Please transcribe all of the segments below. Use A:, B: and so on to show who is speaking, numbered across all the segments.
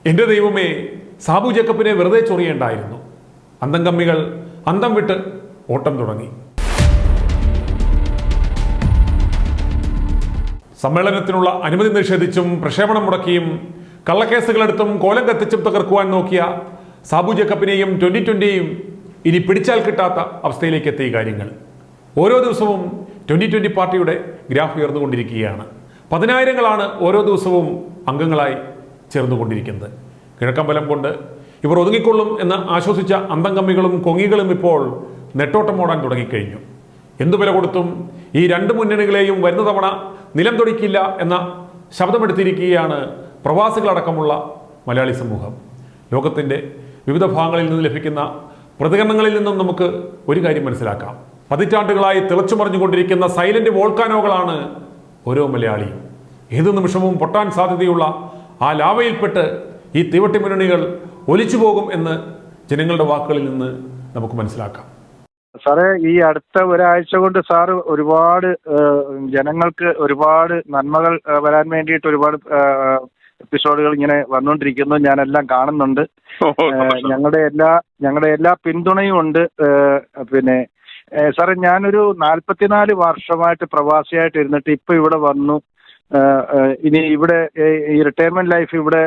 A: എൻ്റെ ദൈവമേ, സാബു ജേക്കബിനെ വെറുതെ ചൊറിയേണ്ടായിരുന്നു. അന്തം കമ്മികൾ അന്തം വിട്ട് ഓട്ടം തുടങ്ങി. സമ്മേളനത്തിനുള്ള അനുമതി നിഷേധിച്ചും പ്രക്ഷേപണം മുടക്കിയും കള്ളക്കേസുകളെടുത്തും കോലം കത്തിച്ചും തകർക്കുവാൻ നോക്കിയ സാബു ജേക്കബിനെയും 2020യും ഇനി പിടിച്ചാൽ കിട്ടാത്ത അവസ്ഥയിലേക്ക് എത്തിയ കാര്യങ്ങൾ. ഓരോ ദിവസവും 2020 പാർട്ടിയുടെ ഗ്രാഫ് ഉയർന്നുകൊണ്ടിരിക്കുകയാണ്. 10,000-ങ്ങളാണ് ഓരോ ദിവസവും അംഗങ്ങളായി ചേർന്നുകൊണ്ടിരിക്കുന്നത്. കിഴക്കമ്പലം കൊണ്ട് ഇവർ ഒതുങ്ങിക്കൊള്ളും എന്ന് ആശ്വസിച്ച അന്തംകമ്മികളും കൊങ്ങികളും ഇപ്പോൾ നെട്ടോട്ടമോടാൻ തുടങ്ങിക്കഴിഞ്ഞു. എന്തു വില കൊടുത്തും ഈ രണ്ട് മുന്നണികളെയും വരുന്ന തവണ നിലം തൊടിക്കില്ല എന്ന ശബ്ദമെടുത്തിരിക്കുകയാണ് പ്രവാസികളടക്കമുള്ള മലയാളി സമൂഹം. ലോകത്തിൻ്റെ വിവിധ ഭാഗങ്ങളിൽ നിന്ന് ലഭിക്കുന്ന പ്രതികരണങ്ങളിൽ നിന്നും നമുക്ക് ഒരു കാര്യം മനസ്സിലാക്കാം. പതിറ്റാണ്ടുകളായി തിളച്ചുമറിഞ്ഞുകൊണ്ടിരിക്കുന്ന സൈലന്റ് വോൾക്കാനോകളാണ് ഓരോ മലയാളിയും. ഏതു നിമിഷവും പൊട്ടാൻ സാധ്യതയുള്ള ആ ലാവയിൽപ്പെട്ട് ഈ തീവട്ടി മുന്നണികൾ ഒലിച്ചു പോകും എന്ന് ജനങ്ങളുടെ വാക്കുകളിൽ നിന്ന് നമുക്ക് മനസ്സിലാക്കാം.
B: സാറേ, ഈ അടുത്ത ഒരാഴ്ച കൊണ്ട് സാറ് ഒരുപാട് ജനങ്ങൾക്ക് ഒരുപാട് നന്മകൾ വരാൻ വേണ്ടിയിട്ട് ഒരുപാട് എപ്പിസോഡുകൾ ഇങ്ങനെ വന്നുകൊണ്ടിരിക്കുന്നു. ഞാനെല്ലാം കാണുന്നുണ്ട്. ഞങ്ങളുടെ എല്ലാ പിന്തുണയും ഉണ്ട്. പിന്നെ സാറേ, ഞാനൊരു 44 വർഷമായിട്ട് പ്രവാസിയായിട്ട് ഇരുന്നിട്ട് ഇപ്പൊ ഇവിടെ വന്നു. ഇനി ഇവിടെ ഈ റിട്ടയർമെന്റ് ലൈഫ് ഇവിടെ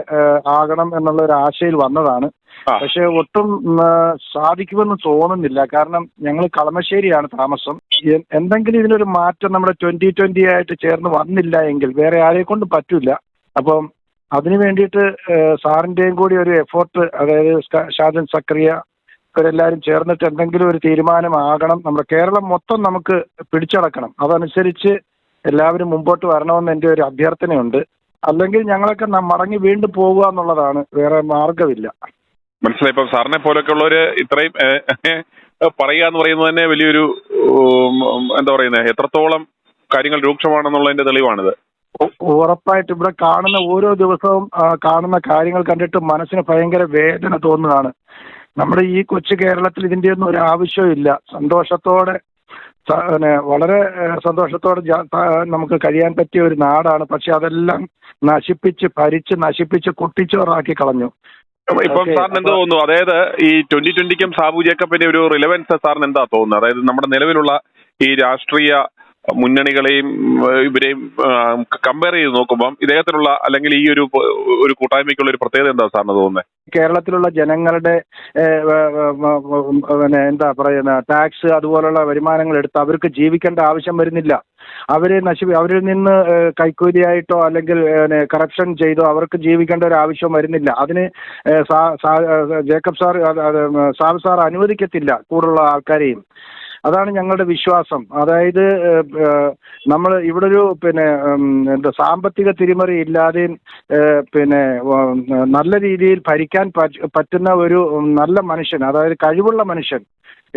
B: ആകണം എന്നുള്ള ഒരു ആശയിൽ വന്നതാണ്. പക്ഷെ ഒട്ടും സാധിക്കുമെന്ന് തോന്നുന്നില്ല. കാരണം ഞങ്ങൾ കളമശ്ശേരിയാണ് താമസം. എന്തെങ്കിലും ഇതിനൊരു മാറ്റം നമ്മുടെ 2020 ആയിട്ട് ചേർന്ന് വന്നില്ല എങ്കിൽ വേറെ ആരെ കൊണ്ട് പറ്റില്ല. അപ്പം അതിനു വേണ്ടിയിട്ട് സാറിന്റെയും കൂടി ഒരു എഫോർട്ട്, അതായത് ഷാജൻ സക്രിയ ഇവരെല്ലാവരും ചേർന്നിട്ട് എന്തെങ്കിലും ഒരു തീരുമാനമാകണം. നമ്മുടെ കേരളം മൊത്തം നമുക്ക് പിടിച്ചടക്കണം. അതനുസരിച്ച് എല്ലാവരും മുമ്പോട്ട് വരണമെന്ന് എൻ്റെ ഒരു അഭ്യർത്ഥനയുണ്ട്. അല്ലെങ്കിൽ ഞങ്ങളൊക്കെ മടങ്ങി വീണ്ടും പോകുക എന്നുള്ളതാണ്, വേറെ മാർഗമില്ല.
C: മനസ്സിലായി. ഇപ്പം സാറിനെ പോലൊക്കെ ഉള്ളവര് ഇത്രയും പറയുക എന്ന് പറയുന്നത് തന്നെ വലിയൊരു എന്താ പറയുന്നത്, എത്രത്തോളം കാര്യങ്ങൾ രൂക്ഷമാണെന്നുള്ളതിന്റെ തെളിവാണിത്.
B: ഉറപ്പായിട്ട് ഇവിടെ കാണുന്ന ഓരോ ദിവസവും കാണുന്ന കാര്യങ്ങൾ കണ്ടിട്ട് മനസ്സിന് ഭയങ്കര വേദന തോന്നുകയാണ്. നമ്മുടെ ഈ കൊച്ചു കേരളത്തിൽ ഇതിൻ്റെ ഒന്നും ഒരു ആവശ്യമില്ല. സന്തോഷത്തോടെ വളരെ സന്തോഷത്തോടെ നമുക്ക് കഴിയാൻ പറ്റിയ ഒരു നാടാണ്. പക്ഷെ അതെല്ലാം നശിപ്പിച്ച് കുട്ടിച്ചോറാക്കി കളഞ്ഞു.
C: ഇപ്പം സാറിന് എന്താ തോന്നുന്നു, അതായത് ഈ 2020ക്കും സാബു ജേക്കബിന്റെ ഒരു റിലവൻസ് സാറിന് എന്താ തോന്നുന്നത്? അതായത് നമ്മുടെ നിലവിലുള്ള ഈ രാഷ്ട്രീയ മുന്നണികളെയും ഇവരെയും കമ്പയർ ചെയ്ത് നോക്കുമ്പോൾ ഇദ്ദേഹത്തിനുള്ള അല്ലെങ്കിൽ ഈ ഒരു കൂട്ടായ്മയ്ക്കുള്ള ഒരു പ്രത്യേകത എന്താ സാറിന് തോന്നുന്നത്?
B: കേരളത്തിലുള്ള ജനങ്ങളുടെ എന്താ പറയുന്ന ടാക്സ് അതുപോലുള്ള വരുമാനങ്ങൾ എടുത്ത് അവർക്ക് ജീവിക്കേണ്ട ആവശ്യം വരുന്നില്ല. അവരിൽ നിന്ന് കൈക്കൂലിയായിട്ടോ അല്ലെങ്കിൽ കറപ്ഷൻ ചെയ്തോ അവർക്ക് ജീവിക്കേണ്ട ഒരു ആവശ്യം വരുന്നില്ല. അതിന് ജേക്കബ് സാബു സാർ അനുവദിക്കത്തില്ല കൂടുതലുള്ള ആൾക്കാരെയും. അതാണ് ഞങ്ങളുടെ വിശ്വാസം. അതായത് നമ്മൾ ഇവിടെ ഒരു സാമ്പത്തിക തിരിമറി ഇല്ലാതെയും നല്ല രീതിയിൽ ഭരിക്കാൻ പറ്റുന്ന ഒരു നല്ല മനുഷ്യൻ, അതായത് കഴിവുള്ള മനുഷ്യൻ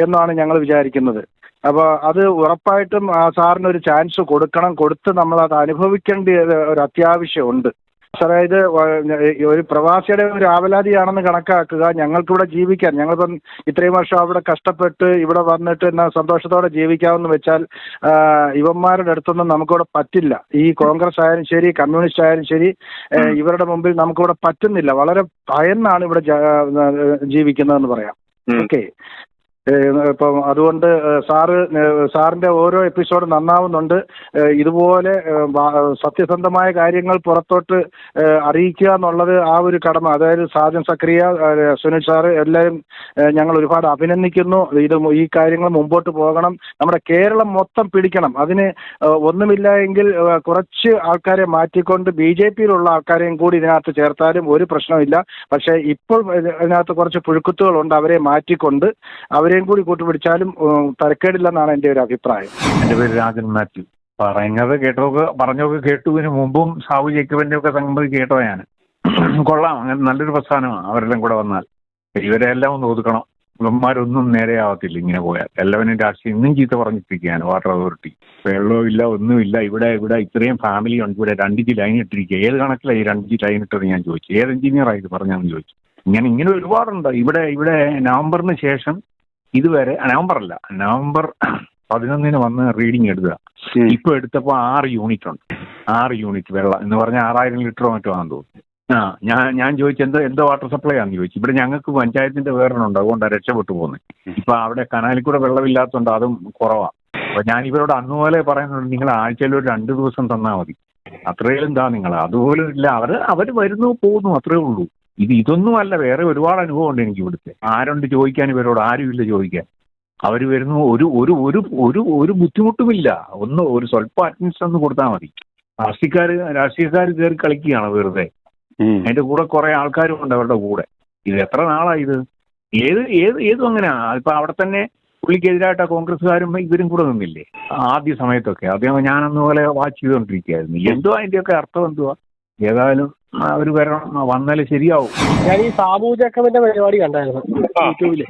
B: എന്നാണ് ഞങ്ങൾ വിചാരിക്കുന്നത്. അപ്പോൾ അത് ഉറപ്പായിട്ടും സാറിനൊരു ചാൻസ് കൊടുത്ത് നമ്മളത് അനുഭവിക്കേണ്ട ഒരു അത്യാവശ്യമുണ്ട്. അതായത് ഒരു പ്രവാസിയുടെ ഒരു ആവലാതിയാണെന്ന് കണക്കാക്കുക. ഞങ്ങൾക്കിവിടെ ജീവിക്കാൻ, ഞങ്ങളിപ്പം ഇത്രയും വർഷം അവിടെ കഷ്ടപ്പെട്ട് ഇവിടെ വന്നിട്ട് എന്നാൽ സന്തോഷത്തോടെ ജീവിക്കാമെന്ന് വെച്ചാൽ ഇവന്മാരുടെ അടുത്തൊന്നും നമുക്കിവിടെ പറ്റില്ല. ഈ കോൺഗ്രസ് ആയാലും ശരി, കമ്മ്യൂണിസ്റ്റ് ആയാലും ശരി, ഇവരുടെ മുമ്പിൽ നമുക്കിവിടെ പറ്റുന്നില്ല. വളരെ ഭയന്നാണ് ഇവിടെ ജീവിക്കുന്നതെന്ന് പറയാം. ഓക്കെ. ഇപ്പം അതുകൊണ്ട് സാറിന്റെ ഓരോ എപ്പിസോഡ് നന്നാവുന്നുണ്ട്. ഇതുപോലെ സത്യസന്ധമായ കാര്യങ്ങൾ പുറത്തോട്ട് അറിയിക്കുക എന്നുള്ളത് ആ ഒരു കടമ, അതായത് സാജൻ സക്രിയ, സുനിൽ സാറ് എല്ലാവരും ഞങ്ങൾ ഒരുപാട് അഭിനന്ദിക്കുന്നു. ഈ കാര്യങ്ങൾ മുമ്പോട്ട് പോകണം. നമ്മുടെ കേരളം മൊത്തം പിടിക്കണം. അതിന് ഒന്നുമില്ല എങ്കിൽ കുറച്ച് ആൾക്കാരെ മാറ്റിക്കൊണ്ട് BJPയിലുള്ള ആൾക്കാരെയും കൂടി ഇതിനകത്ത് ചേർത്താലും ഒരു പ്രശ്നമില്ല. പക്ഷേ ഇപ്പോൾ ഇതിനകത്ത് കുറച്ച് പുഴുക്കുത്തുകളുണ്ട്. അവരെ മാറ്റിക്കൊണ്ട് അവരെയും കൂടി കൂട്ടുപിടിച്ചാലും തരക്കേടില്ലെന്നാണ് എൻ്റെ ഒരു അഭിപ്രായം.
D: എൻ്റെ പേര് രാജൻ മാത്യു. പറഞ്ഞൊക്കെ കേട്ടു. ഇതിനു മുമ്പും സാബു ജേക്കബിന്റെ ഒക്കെ സംഗതി കേട്ടോ ഞാൻ. കൊള്ളാം, അങ്ങനെ നല്ലൊരു പ്രസ്ഥാനമാണ്. അവരെല്ലാം കൂടെ വന്നാൽ ഇവരെല്ലാം ഒന്ന് ഒതുക്കണം. ഇവന്മാരൊന്നും നേരെയാവത്തില്ല ഇങ്ങനെ പോയാൽ. എല്ലാവരും രാഷ്ട്രീയം ഇന്നും ചീത്ത പറഞ്ഞിട്ടിരിക്കുകയാണ്. വാട്ടർ അതോറിറ്റി വെള്ളവും ഇല്ല, ഒന്നുമില്ല. ഇവിടെ ഇത്രയും ഫാമിലി ഉണ്ട്. ഇവിടെ 2 ഇഞ്ച് ലൈൻ ഇട്ടിരിക്കുക. ഏത് കണക്കിലാണ് ഈ 2 ഇഞ്ച് ലൈൻ ഇട്ടത് ഞാൻ ചോദിച്ചു. ഏത് എഞ്ചിനീയറായിട്ട് പറഞ്ഞാന്ന് ചോദിച്ചു. ഇങ്ങനെ ഒരുപാടുണ്ട്. ഇവിടെ നവംബറിന് ശേഷം ഇതുവരെ, നവംബർ 11 വന്ന് റീഡിങ് എടുക്കുക. ഇപ്പൊ എടുത്തപ്പോൾ 6 യൂണിറ്റ് ഉണ്ട്. 6 യൂണിറ്റ് വെള്ളം എന്ന് പറഞ്ഞാൽ 6000 ലിറ്ററോ മറ്റോ ആണെന്ന് തോന്നുന്നു. ഞാൻ ചോദിച്ചു എന്തോ വാട്ടർ സപ്ലൈ ആണെന്ന് ചോദിച്ചു. ഇവിടെ ഞങ്ങൾക്ക് പഞ്ചായത്തിന്റെ വേറെണ്ണുണ്ട്, അതുകൊണ്ടാണ് രക്ഷപ്പെട്ടു പോകുന്നത്. ഇപ്പൊ അവിടെ കനാലിൽ കൂടെ വെള്ളമില്ലാത്തതുകൊണ്ട് അതും കുറവാണ്. അപ്പൊ ഞാൻ ഇവരോട് അന്നുപോലെ പറയുന്നുണ്ട്, നിങ്ങൾ ആഴ്ചയിൽ ഒരു 2 ദിവസം തന്നാൽ മതി, അത്രയും എന്താ നിങ്ങൾ. അതുപോലും ഇല്ല, അവർ വരുന്നു പോകുന്നു, അത്രേ ഉള്ളൂ. ഇതൊന്നും അല്ല, വേറെ ഒരുപാട് അനുഭവം ഉണ്ട് എനിക്ക് ഇവിടുത്തെ. ആരുണ്ട് ചോദിക്കാൻ ഇവരോട്? ആരുമില്ല ചോദിക്കാൻ. അവർ വരുന്നു, ഒരു ബുദ്ധിമുട്ടുമില്ല. ഒരു സ്വല്പം അറ്റൻഷൻ ഒന്ന് കൊടുത്താൽ മതി. രാഷ്ട്രീയക്കാർ കയറി കളിക്കുകയാണ് വെറുതെ. അതിന്റെ കൂടെ കുറെ ആൾക്കാരും ഉണ്ട് അവരുടെ കൂടെ. ഇത് എത്ര നാളായി ഇത്? ഏതും അങ്ങനെയാ. ഇപ്പൊ അവിടെ തന്നെ പുള്ളിക്കെതിരായിട്ട് കോൺഗ്രസ്സുകാരും ഇവരും കൂടെ നിന്നില്ലേ ആദ്യ സമയത്തൊക്കെ? അദ്ദേഹം ഞാനൊന്നു പോലെ വാച്ച് ചെയ്തുകൊണ്ടിരിക്കുകയായിരുന്നു. എന്തുവാ അതിന്റെയൊക്കെ അർത്ഥം എന്തുവാ? ഏതായാലും അവർ വന്നാലേ ശരിയാവും.
E: ഞാൻ ഈ സാബു ജേക്കബിന്റെ പരിപാടി കണ്ടായിരുന്നു യൂട്യൂബില്.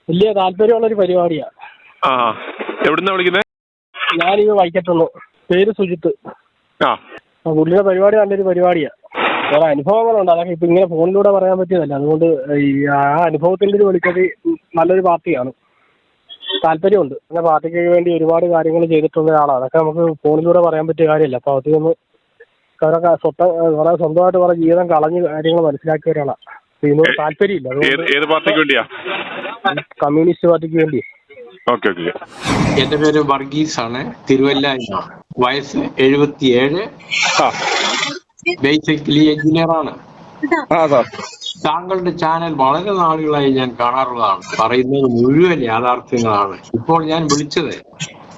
E: വലിയ താല്പര്യമുള്ളൊരു പരിപാടിയാ.
C: എവിടുന്നാ വിളിക്കുന്നത്?
E: ഞാനിത് വൈക്കത്തുള്ളൂ. പേര് സുജിത്ത്. പുള്ളിയുടെ പരിപാടി നല്ലൊരു പരിപാടിയാ. കുറെ അനുഭവങ്ങളുണ്ട്, അതൊക്കെ ഇപ്പൊ ഇങ്ങനെ ഫോണിലൂടെ പറയാൻ പറ്റിയതല്ല. അതുകൊണ്ട് ആ അനുഭവത്തിന്റെ ഒരു വെളിച്ചത് നല്ലൊരു പാർട്ടിയാണ്. താല്പര്യമുണ്ട്. അങ്ങനെ പാർട്ടിക്ക് വേണ്ടി ഒരുപാട് കാര്യങ്ങൾ ചെയ്തിട്ടുള്ള ആളാണ്. അതൊക്കെ നമുക്ക് ഫോണിലൂടെ പറയാൻ പറ്റിയ കാര്യമല്ല. അപ്പൊ അതൊന്ന് അവരൊക്കെ കുറെ സ്വന്തമായിട്ട് കുറെ ജീവിതം കളഞ്ഞ് കാര്യങ്ങൾ മനസ്സിലാക്കിയ ഒരാളാണ്. ഇതിനോട് താല്പര്യമില്ല. കമ്മ്യൂണിസ്റ്റ് പാർട്ടിക്ക് വേണ്ടി.
F: എന്റെ പേര് വർഗീസ് ആണ്, തിരുവല്ല. വയസ്സ് 77. ബേസിക്കലി എഞ്ചിനീയറാണ്. താങ്കളുടെ ചാനൽ വളരെ നാളുകളായി ഞാൻ കാണാറുള്ളതാണ്. പറയുന്നത് മുഴുവൻ യാഥാർത്ഥ്യങ്ങളാണ്. ഇപ്പോൾ ഞാൻ വിളിച്ചത്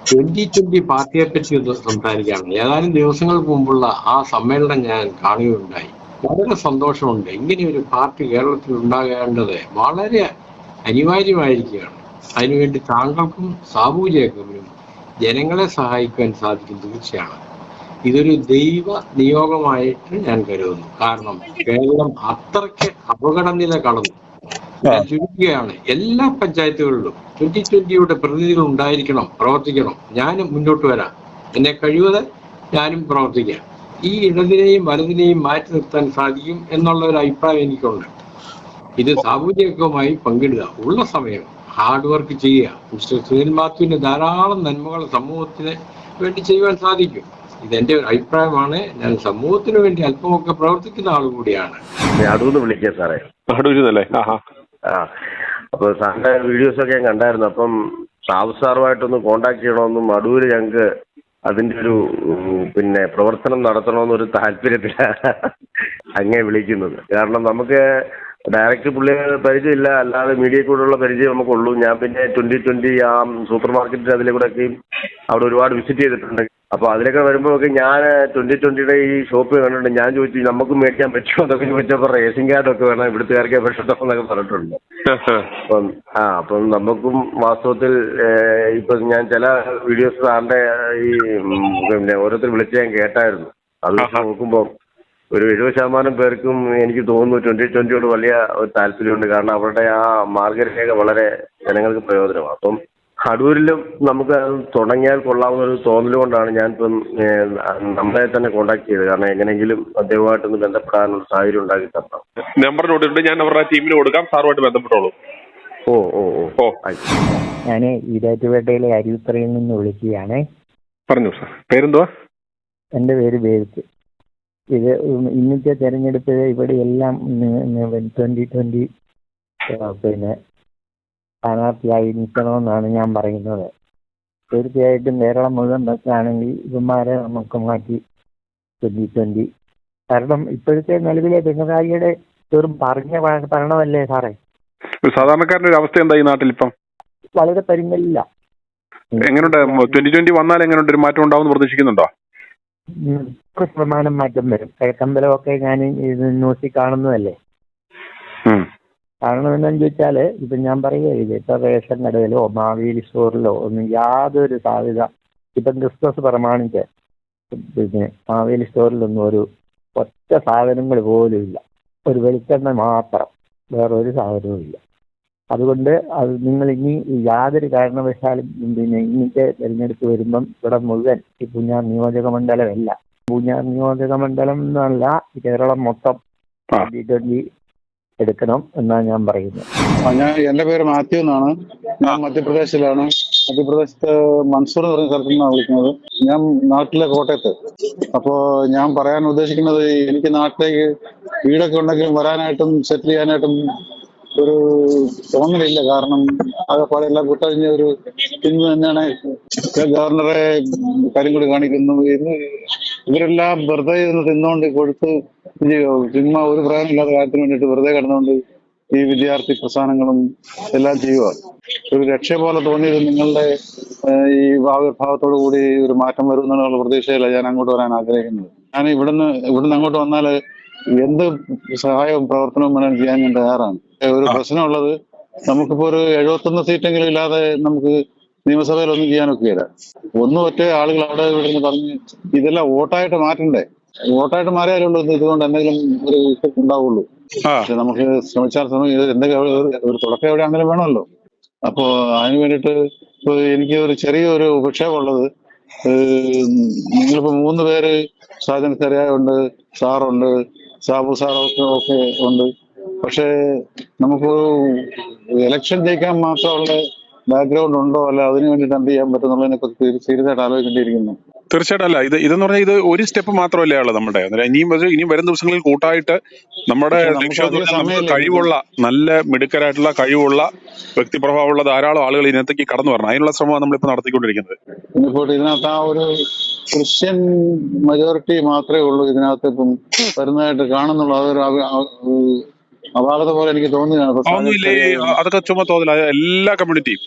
F: 2020 പാർട്ടിയെ പറ്റി ഒന്ന് സംസാരിക്കുകയാണ്. ഏതാനും ദിവസങ്ങൾക്ക് മുമ്പുള്ള ആ സമ്മേളനം ഞാൻ കാണുകയുണ്ടായി. വളരെ സന്തോഷമുണ്ട്. ഇങ്ങനെ ഒരു പാർട്ടി കേരളത്തിൽ ഉണ്ടാകേണ്ടത് വളരെ അനിവാര്യമായിരിക്കുകയാണ്. അതിനുവേണ്ടി താങ്കൾക്കും സാബു ജേക്കബിനും ജനങ്ങളെ സഹായിക്കാൻ സാധിക്കും, തീർച്ചയാണ്. ഇതൊരു ദൈവ നിയോഗമായിട്ട് ഞാൻ കരുതുന്നു. കാരണം കേരളം അത്രയ്ക്ക് അപകടനില കടന്നു. ഞാൻ ചുരുക്കുകയാണ്, എല്ലാ പഞ്ചായത്തുകളിലും 2020 പ്രതിനിധികൾ ഉണ്ടായിരിക്കണം, പ്രവർത്തിക്കണം. ഞാനും മുന്നോട്ട് വരാം, എന്നെ കഴിവത് ഞാനും പ്രവർത്തിക്കാം. ഈ ഇടതിനെയും വലതിനെയും മാറ്റി നിർത്താൻ സാധിക്കും എന്നുള്ള ഒരു അഭിപ്രായം എനിക്കുണ്ട്. ഇത് സാബു ജേക്കബുമായി പങ്കിടുക, ഉള്ള സമയം ഹാർഡ് വർക്ക് ചെയ്യുക. മിസ്റ്റർ സുനിൽ മാത്യുവിന് ധാരാളം നന്മകൾ സമൂഹത്തിന് വേണ്ടി ചെയ്യുവാൻ സാധിക്കും. ഇതെന്റെ ഒരു അഭിപ്രായമാണ്. ഞാൻ സമൂഹത്തിന് വേണ്ടി അല്പമൊക്കെ പ്രവർത്തിക്കുന്ന ആൾ കൂടിയാണ്.
G: അടൂന്ന് വിളിക്കുക സാറേ. അപ്പൊ സാറിന്റെ വീഡിയോസ് ഒക്കെ ഞാൻ കണ്ടായിരുന്നു. അപ്പം സാബു സാറുമായിട്ടൊന്ന് കോണ്ടാക്ട് ചെയ്യണമെന്നും അടൂര് ഞങ്ങൾക്ക് അതിന്റെ ഒരു പ്രവർത്തനം നടത്തണമെന്നൊരു താല്പര്യത്തിലാണ് അങ്ങനെ വിളിക്കുന്നത്. കാരണം നമുക്ക് ഡയറക്റ്റ് പുള്ളിയെ പരിചയമില്ല, അല്ലാതെ മീഡിയ കൂടെയുള്ള പരിചയം നമുക്കുള്ളൂ. ഞാൻ പിന്നെ 2020 ആ സൂപ്പർ മാർക്കറ്റിൽ അതിലെ കൂടെയൊക്കെയും അവിടെ ഒരുപാട് വിസിറ്റ് ചെയ്തിട്ടുണ്ട്. അപ്പൊ അതിലൊക്കെ വരുമ്പോഴൊക്കെ ഞാൻ 2020 ഈ ഷോപ്പ് കണ്ടിട്ടുണ്ട്. ഞാൻ ചോദിച്ചു നമുക്ക് മേടിക്കാൻ പറ്റുമോ എന്നൊക്കെ ചോദിച്ചപ്പോൾ റേഷൻ കാർഡൊക്കെ വേണം, ഇവിടുത്തുകാർക്ക് പറ്റോ എന്നൊക്കെ പറഞ്ഞിട്ടുണ്ട്. അപ്പം നമുക്കും വാസ്തവത്തിൽ ഇപ്പൊ ഞാൻ ചില വീഡിയോസ് സാറിന്റെ ഈ ഓരോരുത്തർ വിളിച്ച് ഞാൻ കേട്ടായിരുന്നു. അത് നോക്കുമ്പോൾ ഒരു 70% പേർക്കും എനിക്ക് തോന്നുന്നു 2020 വലിയ ഒരു താല്പര്യമുണ്ട്. കാരണം അവരുടെ ആ മാർഗരേഖ വളരെ ജനങ്ങൾക്ക് പ്രയോജനമാണ്. അപ്പം അടൂരിലും നമുക്ക് തുടങ്ങിയാൽ കൊള്ളാവുന്ന ഒരു തോന്നൽ കൊണ്ടാണ് ഞാനിപ്പം നമ്മളെ തന്നെ കോൺടാക്ട് ചെയ്തത്. കാരണം എങ്ങനെയെങ്കിലും അദ്ദേഹമായിട്ടൊന്ന് ബന്ധപ്പെടാനുള്ള സാഹചര്യം ഉണ്ടാക്കി തരണം.
C: നമ്പർ നോട്ടിട്ടുണ്ട്, ഞാൻ അവരുടെ ടീമിന് കൊടുക്കാം, സാറുമായിട്ട് ബന്ധപ്പെട്ടോളൂ.
H: ഞാൻ ഈരാറ്റുപേട്ടയിലെ അരിയുത്തറയിൽ നിന്ന് വിളിക്കുകയാണേ.
C: പറഞ്ഞു സാർ. പേരെന്തുവാ?
H: എൻ്റെ പേര് ബേബിക്ക്. ഇത് ഇന്നത്തെ തെരഞ്ഞെടുപ്പ് ഇവിടെ എല്ലാം 2020 സ്ഥാനാർത്ഥിയായി നിൽക്കണമെന്നാണ് ഞാൻ പറയുന്നത്. തീർച്ചയായിട്ടും കേരളം മുഴുവൻ വെച്ചാണെങ്കിൽ ഇവന്മാരെ നമുക്ക് മാറ്റി 2020. കാരണം ഇപ്പോഴത്തെ നിലവിലെ പിണറായിയുടെ വെറും പറഞ്ഞ ഭരണമല്ലേ സാറേ.
C: സാധാരണക്കാരന്റെ ഒരു അവസ്ഥ എന്താ ഈ നാട്ടിൽ ഇപ്പം?
H: വളരെ പരിങ്ങലില്ല.
C: എങ്ങനെയുണ്ട് 2020 വന്നാൽ എങ്ങനെയുണ്ട്, ഒരു മാറ്റം ഉണ്ടാവും പ്രതീക്ഷിക്കുന്നുണ്ടോ?
H: 100% മാറ്റം വരും. കിഴക്കമ്പലമൊക്കെ ഞാൻ ന്യൂസിൽ കാണുന്നതല്ലേ. കാരണം എന്താണെന്ന് ചോദിച്ചാൽ ഇപ്പം ഞാൻ പറയുകയില്ല, ഇപ്പം റേഷൻ കടയിലോ മാവേലി സ്റ്റോറിലോ ഒന്നും യാതൊരു സാധ്യത. ഇപ്പം ക്രിസ്മസ് പ്രമാണിച്ച് മാവേലി സ്റ്റോറിലൊന്നും ഒരു ഒറ്റ സാധനങ്ങൾ പോലും ഇല്ല. ഒരു വെളിച്ചെണ്ണ മാത്രം, വേറൊരു സാധനവും ഇല്ല. അതുകൊണ്ട് അത് നിങ്ങൾ ഇനി യാതൊരു കാരണവശാലും ഇന്നത്തെ തിരഞ്ഞെടുപ്പ് വരുമ്പം ഇവിടെ മുഴുവൻ ഈ പൂഞ്ഞാർ നിയോജക മണ്ഡലമല്ല, പൂഞ്ഞാർ നിയോജക മണ്ഡലം എന്നല്ല കേരളം മൊത്തം 2020 എടുക്കണം എന്നാണ് ഞാൻ പറയുന്നത്.
I: എന്റെ പേര് മാത്യു എന്നാണ്. ഞാൻ മധ്യപ്രദേശിലാണ്. മധ്യപ്രദേശത്ത് മൻസൂർ എന്ന് പറയുന്ന സ്ഥലത്തു നിന്നാണ് വിളിക്കുന്നത്. ഞാൻ നാട്ടിലെ കോട്ടയത്ത്. അപ്പോൾ ഞാൻ പറയാൻ ഉദ്ദേശിക്കുന്നത്, എനിക്ക് നാട്ടിലേക്ക് വീടൊക്കെ ഉണ്ടെങ്കിലും വരാനായിട്ടും സെറ്റിൽ ചെയ്യാനായിട്ടും ഒരു തോന്നലില്ല. കാരണം ആകെപ്പാടെ എല്ലാം കൂട്ടഴിഞ്ഞ ഒരു ഇന്ന് തന്നെയാണ് ഗവർണറെ കരിങ്കൊടി കാണിക്കുന്നു. ഇവരെല്ലാം വെറുതെ ഇരുന്ന് തിന്നുകൊണ്ട് കൊടുത്ത് ചുമ്മാ ഒരു പ്രയോജനമില്ലാത്ത കാര്യത്തിന് വേണ്ടിയിട്ട് വെറുതെ കിടന്നുകൊണ്ട് ഈ വിദ്യാർത്ഥി പ്രസ്ഥാനങ്ങളും എല്ലാം ചെയ്യുക. ഒരു രക്ഷ പോലെ തോന്നിയത് നിങ്ങളുടെ ഈ ആവിർഭാവത്തോടു കൂടി ഒരു മാറ്റം വരും എന്നുള്ള പ്രതീക്ഷയില്ല ഞാൻ അങ്ങോട്ട് വരാൻ ആഗ്രഹിക്കുന്നത്. ഞാൻ ഇവിടുന്ന് അങ്ങോട്ട് വന്നാൽ എന്ത് സഹായവും പ്രവർത്തനവും വേണം ചെയ്യാൻ ഞാൻ തയ്യാറാണ്. ഒരു പ്രശ്നമുള്ളത്, നമുക്കിപ്പോ ഒരു 71 സീറ്റെങ്കിലും ഇല്ലാതെ നമുക്ക് നിയമസഭയിൽ ഒന്നും ചെയ്യാനൊക്കെയില്ല. ഒറ്റ ആളുകൾ അവിടെ ഇവിടെ നിന്ന് പറഞ്ഞ് ഇതെല്ലാം വോട്ടായിട്ട് മാറ്റണ്ടേ? വോട്ടായിട്ട് മാറിയാലുള്ളൂ ഇതുകൊണ്ട് എന്തെങ്കിലും ഒരു ഇഫക്ട് ഉണ്ടാവുള്ളൂ. പക്ഷെ നമുക്ക് ശ്രമിച്ചാൽ എന്തെങ്കിലും ഒരു തുടക്കം എവിടെയാണെങ്കിലും വേണമല്ലോ. അപ്പോ അതിന് വേണ്ടിയിട്ട് എനിക്ക് ഒരു ചെറിയൊരു ഉപക്ഷേപമുള്ളത്, നിങ്ങളിപ്പോ 3 പേര് സാജൻ കറിയായുണ്ട്, സാറുണ്ട്, സാബു സാറൊക്കെ ഉണ്ട്. പക്ഷേ നമുക്ക് ഇലക്ഷൻ ജയിക്കാൻ മാത്രമുള്ള ബാക്ക്ഗ്രൗണ്ട് ഉണ്ടോ, അല്ല അതിന് വേണ്ടിയിട്ട് എന്ത് ചെയ്യാൻ പറ്റുന്നുള്ളതിനെ കുറിച്ച് സീരിയസ് ആയിട്ട് ആലോചിക്കേണ്ടിയിരിക്കുന്നു.
C: തീർച്ചയായിട്ടും. അല്ല, ഇതെന്ന് പറഞ്ഞാൽ ഇത് ഒരു സ്റ്റെപ്പ് മാത്രമല്ലേ ഉള്ളൂ നമ്മുടെ. ഇനിയും വരും ദിവസങ്ങളിൽ കൂട്ടായിട്ട് നമ്മുടെ ലക്ഷ്യം എന്ന് പറഞ്ഞാൽ നമുക്ക് കഴിവുള്ള, നല്ല മിടുക്കരായിട്ടുള്ള കഴിവുള്ള വ്യക്തിപ്രഭാവമുള്ള ധാരാളം ആളുകൾ ഇതിനകത്തേക്ക് കടന്നു വരണം. അതിനുള്ള ശ്രമമാണ് നമ്മളിപ്പോൾ നടത്തിക്കൊണ്ടിരിക്കുന്നത്.
I: ഇപ്പോൾ ഇതിനകത്ത് ആ ഒരു ക്രിസ്ത്യൻ മെജോറിറ്റി മാത്രമേ ഉള്ളൂ ഇതിനകത്ത് ഇപ്പം വരുന്നതായിട്ട് കാണുന്നുള്ളൂ. അതൊരു അപാകത പോലെ എനിക്ക് തോന്നുകയാണ്.
C: അതൊക്കെ ചുമ്മാ തോന്നില്ല. എല്ലാ കമ്മ്യൂണിറ്റിയും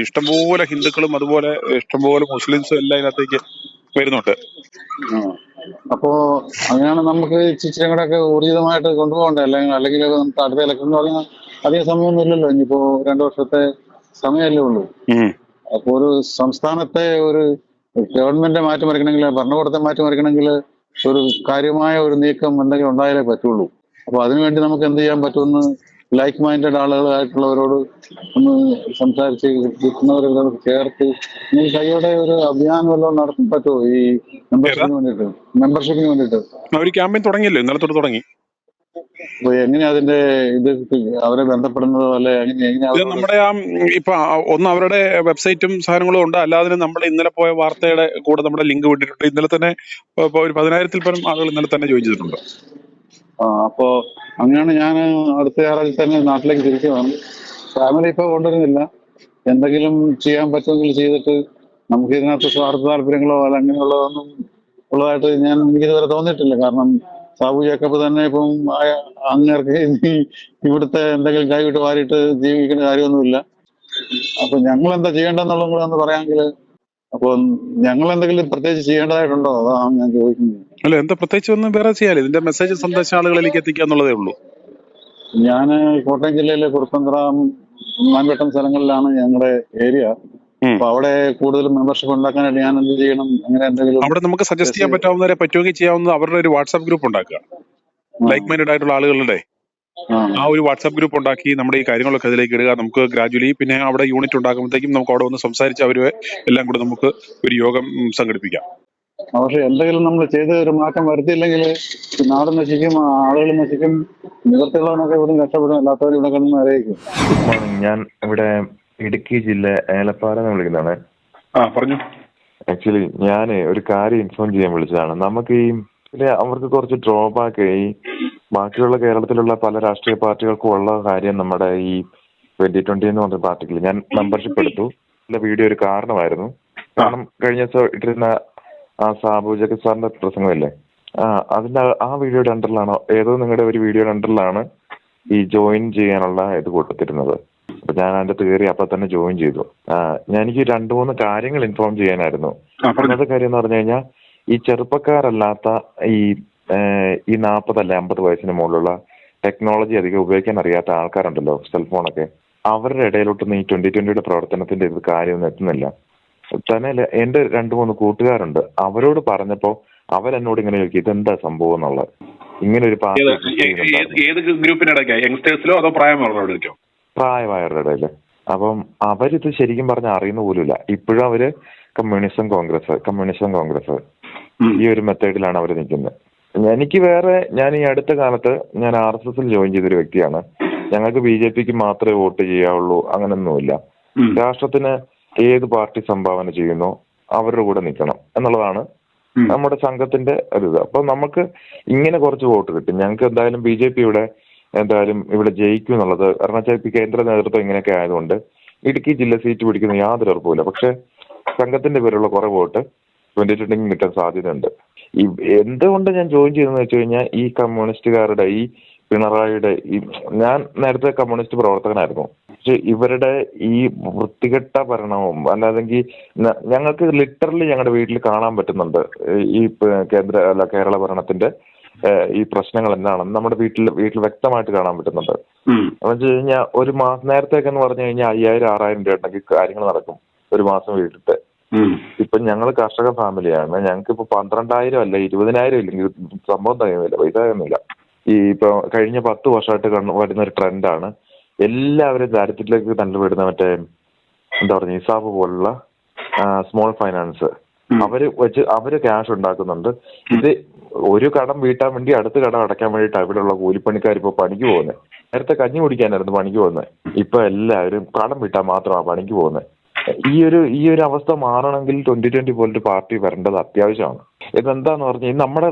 C: ഇഷ്ടംപോലെ ഹിന്ദുക്കളും അതുപോലെ ഇഷ്ടംപോലെ മുസ്ലിംസും എല്ലാം ഇതിനകത്തേക്ക് വരുന്നുണ്ട്.
I: അപ്പോ അങ്ങനെയാണ് നമുക്ക് ഇച്ചിരി കൂടെ ഒക്കെ ഊർജിതമായിട്ട് കൊണ്ടുപോകണ്ടേ. അല്ലെങ്കിൽ നമുക്ക് അടുത്ത ഇലക്ഷൻ എന്ന് പറഞ്ഞാൽ അധികം സമയമൊന്നും ഇല്ലല്ലോ. ഇനിയിപ്പോ 2 വർഷത്തെ സമയമല്ലേ ഉള്ളൂ. അപ്പൊ ഒരു സംസ്ഥാനത്തെ ഒരു ഗവൺമെന്റിനെ മാറ്റിമറിക്കണമെങ്കിൽ, ഭരണകൂടത്തെ മാറ്റിമറിക്കണമെങ്കിൽ ഒരു കാര്യമായ ഒരു നീക്കം എന്തെങ്കിലും ഉണ്ടായാലേ പറ്റുള്ളൂ. അപ്പൊ അതിനുവേണ്ടി നമുക്ക് എന്ത് ചെയ്യാൻ പറ്റുമെന്ന് ലൈക്ക് മൈൻഡഡ് ആളുകളായിട്ടുള്ളവരോട് ഒന്ന് സംസാരിച്ച് കിട്ടുന്നവരെ ചേർത്ത് ഈ കൈയോടെ ഒരു അഭിയാനം വല്ലതും നടത്താൻ പറ്റുമോ? ഈ മെമ്പർഷിപ്പിന് വേണ്ടിയിട്ട്
C: ഒരു ക്യാമ്പയിൻ തുടങ്ങിയല്ലോ, ഇന്നലെ തൊട്ട് തുടങ്ങി.
I: അപ്പൊ എങ്ങനെയാ അതിന്റെ ഇത് അവരെ ബന്ധപ്പെടുന്നതോ അല്ലെ
C: നമ്മുടെ ഇപ്പൊ ഒന്ന് അവരുടെ വെബ്സൈറ്റും സാധനങ്ങളും ഉണ്ട്. അല്ലാതെ നമ്മൾ ഇന്നലെ പോയ വാർത്തയുടെ കൂടെ നമ്മുടെ ലിങ്ക് വിട്ടിട്ടുണ്ട്. ഇന്നലെ തന്നെ ഒരു 10,000-ൽ പരം ആളുകൾ ഇന്നലെ തന്നെ ജോയിൻ ചെയ്തിട്ടുണ്ട്.
I: അപ്പോ അങ്ങനെയാണ് ഞാൻ അടുത്ത ഞായറാഴ്ച തന്നെ നാട്ടിലേക്ക് തിരിച്ചു വന്നു. ഫാമിലി ഇപ്പൊ കൊണ്ടുവരുന്നില്ല. എന്തെങ്കിലും ചെയ്യാൻ പറ്റുമെങ്കിൽ ചെയ്തിട്ട് നമുക്ക് ഇതിനകത്ത് സ്വാർത്ഥ താല്പര്യങ്ങളോ അല്ല അങ്ങനെയുള്ളതൊന്നും ഉള്ളതായിട്ട് എനിക്കിതുവരെ തോന്നിയിട്ടില്ല. കാരണം സാബു ജേക്കബ് തന്നെ ഇപ്പം അങ്ങേർക്ക് ഇവിടുത്തെ എന്തെങ്കിലും കൈവിട്ട് വാരിയിട്ട് ജീവിക്കേണ്ട കാര്യമൊന്നുമില്ല. അപ്പൊ ഞങ്ങൾ എന്താ ചെയ്യേണ്ടതെന്നുള്ളത് കൂടെ ഒന്ന് പറയാമെങ്കിൽ. അപ്പൊ ഞങ്ങൾ എന്തെങ്കിലും പ്രത്യേകിച്ച് ചെയ്യേണ്ടതായിട്ടുണ്ടോ? അതാണ് ഞാൻ ചോദിക്കുന്നത്.
C: അല്ല, എന്താ പ്രത്യേകിച്ച് ഒന്നും വേറെ ചെയ്യാല്ലേ. ഇതിന്റെ മെസ്സേജ് സന്ദേശം ആളുകളിലേക്ക് എത്തിക്കുക എന്നുള്ളതേ ഉള്ളൂ.
I: ഞാൻ കോട്ടയം ജില്ലയിലെ കുറുപ്പന്തറ, മാൻവട്ടം സ്ഥലങ്ങളിലാണ് ഞങ്ങളുടെ ഏരിയ. അപ്പൊ അവിടെ കൂടുതൽ മെമ്പർഷിപ്പ് ഉണ്ടാക്കാനായിട്ട് ഞാൻ എന്ത് ചെയ്യണം? അങ്ങനെ എന്തെങ്കിലും
C: അവിടെ നമുക്ക് സജസ്റ്റ് ചെയ്യാൻ പറ്റാവുന്നവരെ പറ്റുമെങ്കിൽ ചെയ്യാവുന്നത് അവരുടെ ഒരു വാട്സാപ്പ് ഗ്രൂപ്പ് ഉണ്ടാക്കുക. ലൈക്ക് മൈൻഡഡ് ആയിട്ടുള്ള ആളുകളുടെ ആ ഒരു വാട്സാപ്പ് ഗ്രൂപ്പ് ഉണ്ടാക്കി നമ്മുടെ ഈ കാര്യങ്ങളൊക്കെ അതിലേക്ക് ഇടുക. നമുക്ക് ഗ്രാജുവലി പിന്നെ അവിടെ യൂണിറ്റ് ഉണ്ടാക്കുമ്പോഴത്തേക്കും നമുക്ക് അവിടെ ഒന്ന് സംസാരിച്ച് അവരെ എല്ലാം കൂടെ നമുക്ക് ഒരു യോഗം സംഘടിപ്പിക്കാം.
I: പക്ഷെ എന്തെങ്കിലും നമ്മൾ ചെയ്ത് ഒരു മാറ്റം വരുത്തിയില്ലെങ്കിൽ നാട് നശിക്കും, ആളുകൾ നശിക്കും, നിവർത്തിയുള്ളവനൊക്കെ ഇവിടെ രക്ഷപ്പെടും, അല്ലാത്തവർ ഇവിടെ കിടന്ന് അറിയിക്കും.
J: Good morning. ഞാൻ ഇവിടെ ഇടുക്കി ജില്ല ഏലപ്പാറ എന്ന് വിളിക്കുന്നതാണ്.
C: പറഞ്ഞു.
J: ആക്ച്വലി ഞാൻ ഒരു കാര്യം ഇൻഫോം ചെയ്യാൻ വിളിച്ചതാണ്. നമുക്ക് അവർക്ക് കുറച്ച് ഡ്രോബാക്ക് ഈ ബാക്കിയുള്ള കേരളത്തിലുള്ള പല രാഷ്ട്രീയ പാർട്ടികൾക്കും ഉള്ള കാര്യം നമ്മുടെ ഈ 2020 എന്ന് പറഞ്ഞ പാർട്ടിക്ക് ഞാൻ മെമ്പർഷിപ്പ് എടുത്തു. വീഡിയോ ഒരു കാരണമായിരുന്നു. കാരണം കഴിഞ്ഞ ദിവസം ഇട്ടിരുന്ന ആ സാബു ജേക്കബ് സാറിന്റെ പ്രസംഗമില്ലേ, അതിന്റെ ആ വീഡിയോയുടെ അണ്ടറിലാണോ ഏതോ നിങ്ങളുടെ ഒരു വീഡിയോയുടെ അണ്ടറിലാണ് ഈ ജോയിൻ ചെയ്യാനുള്ള ഇത് കൊടുത്തിരുന്നത്. അപ്പൊ ഞാൻ അതിന്റെ കയറി അപ്പൊ തന്നെ ജോയിൻ ചെയ്തു. എനിക്ക് 2-3 കാര്യങ്ങൾ ഇൻഫോം ചെയ്യാനായിരുന്നു. ഒന്നാമത്തെ കാര്യം എന്ന് പറഞ്ഞു കഴിഞ്ഞാൽ ഈ ചെറുപ്പക്കാരല്ലാത്ത ഈ 40 അല്ല 50 വയസ്സിന് മുകളിലുള്ള ടെക്നോളജി അധികം ഉപയോഗിക്കാൻ അറിയാത്ത ആൾക്കാരുണ്ടല്ലോ, സെൽഫോണൊക്കെ, അവരുടെ ഇടയിലോട്ടൊന്നും ഈ 2020 പ്രവർത്തനത്തിന്റെ ഇത് കാര്യമൊന്നും എത്തുന്നില്ല. തന്നെ എന്റെ 2-3 കൂട്ടുകാരുണ്ട്. അവരോട് പറഞ്ഞപ്പോ അവരെന്നോട് ഇങ്ങനെ ചോദിക്കും ഇതെന്താ സംഭവം എന്നുള്ളത്. ഇങ്ങനെ ഒരു പ്രായമായവരുടെ ഇടയില്. അപ്പം അവരിത് ശരിക്കും പറഞ്ഞാൽ അറിയുന്ന പോലുമില്ല. ഇപ്പോഴും അവര് കമ്മ്യൂണിസം കോൺഗ്രസ് ഈ ഒരു മെത്തേഡിലാണ് അവർ നിൽക്കുന്നത്. ഞാൻ ഈ അടുത്ത കാലത്ത് RSSൽ ജോയിൻ ചെയ്തൊരു വ്യക്തിയാണ്. ഞങ്ങൾക്ക് BJPക്ക് മാത്രമേ വോട്ട് ചെയ്യാവുള്ളൂ അങ്ങനൊന്നുമില്ല. രാഷ്ട്രത്തിന് ഏത് പാർട്ടി സംഭാവന ചെയ്യുന്നോ അവരുടെ കൂടെ നിൽക്കണം എന്നുള്ളതാണ് നമ്മുടെ സംഘത്തിന്റെ ഒരു ഇത്. അപ്പൊ നമുക്ക് ഇങ്ങനെ കുറച്ച് വോട്ട് കിട്ടും. ഞങ്ങൾക്ക് എന്തായാലും BJP എന്തായാലും ഇവിടെ ജയിക്കും എന്നുള്ളത്, കാരണം വെച്ചാൽ കേന്ദ്ര നേതൃത്വം ഇങ്ങനെയൊക്കെ ആയതുകൊണ്ട് ഇടുക്കി ജില്ല സീറ്റ് പിടിക്കുന്ന യാതൊരു ഉറപ്പുമില്ല. പക്ഷെ സംഘത്തിന്റെ പേരുള്ള കുറെ വോട്ട് 2020 കിട്ടാൻ സാധ്യതയുണ്ട്. എന്തുകൊണ്ട് ഞാൻ ജോയിൻ ചെയ്തെന്ന് വെച്ച് കഴിഞ്ഞാൽ ഈ കമ്മ്യൂണിസ്റ്റുകാരുടെ, ഈ പിണറായിയുടെ, ഞാൻ നേരത്തെ കമ്മ്യൂണിസ്റ്റ് പ്രവർത്തകനായിരുന്നു. പക്ഷെ ഇവരുടെ ഈ വൃത്തികെട്ട ഭരണവും അല്ലാതെങ്കിൽ ഞങ്ങൾക്ക് ലിറ്ററലി ഞങ്ങളുടെ വീട്ടിൽ കാണാൻ പറ്റുന്നുണ്ട് ഈ കേരള ഭരണത്തിന്റെ ഈ പ്രശ്നങ്ങൾ എന്താണെന്ന് നമ്മുടെ വീട്ടിൽ വ്യക്തമായിട്ട് കാണാൻ പറ്റുന്നുണ്ട്. എന്ന് വെച്ച് കഴിഞ്ഞാൽ ഒരു മാസം നേരത്തേക്ക് എന്ന് പറഞ്ഞു കഴിഞ്ഞാൽ 5000-6000 രൂപ ഉണ്ടെങ്കിൽ കാര്യങ്ങൾ നടക്കും ഒരു മാസം വീട്ടിട്ട്. ഇപ്പൊ ഞങ്ങൾ കർഷക ഫാമിലിയാണ്. ഞങ്ങൾക്ക് ഇപ്പൊ 12,000 അല്ല 20,000 ഇല്ലെങ്കിൽ സംഭവം തകയുന്നില്ല, പൈസ തകയുന്നില്ല. ഈ ഇപ്പൊ കഴിഞ്ഞ 10 വർഷമായിട്ട് വരുന്ന ഒരു ട്രെൻഡാണ് എല്ലാവരും ദാരിദ്ര്യത്തിലേക്ക് തള്ളിവിടുന്ന മറ്റേ എന്താ പറയുക നിസാബ് പോലുള്ള സ്മോൾ ഫൈനാൻസ്. അവര് ക്യാഷ് ഉണ്ടാക്കുന്നുണ്ട്. ഇത് ഒരു കടം വീട്ടാൻ വേണ്ടി അടുത്ത കടം അടയ്ക്കാൻ വേണ്ടിയിട്ട് അവിടെയുള്ള കൂലിപ്പണിക്കാർ ഇപ്പൊ പണിക്ക് പോകുന്നത്. നേരത്തെ കഞ്ഞി കുടിക്കാനായിരുന്നു പണിക്ക് പോകുന്നത്. ഇപ്പൊ എല്ലാവരും കടം വീട്ടാൻ മാത്രമാണ് പണിക്ക് പോകുന്നത്. ഈ ഒരു അവസ്ഥ മാറണമെങ്കിൽ 2020 പോലൊരു പാർട്ടി വരേണ്ടത് അത്യാവശ്യമാണ്. ഇതെന്താന്ന് പറഞ്ഞാൽ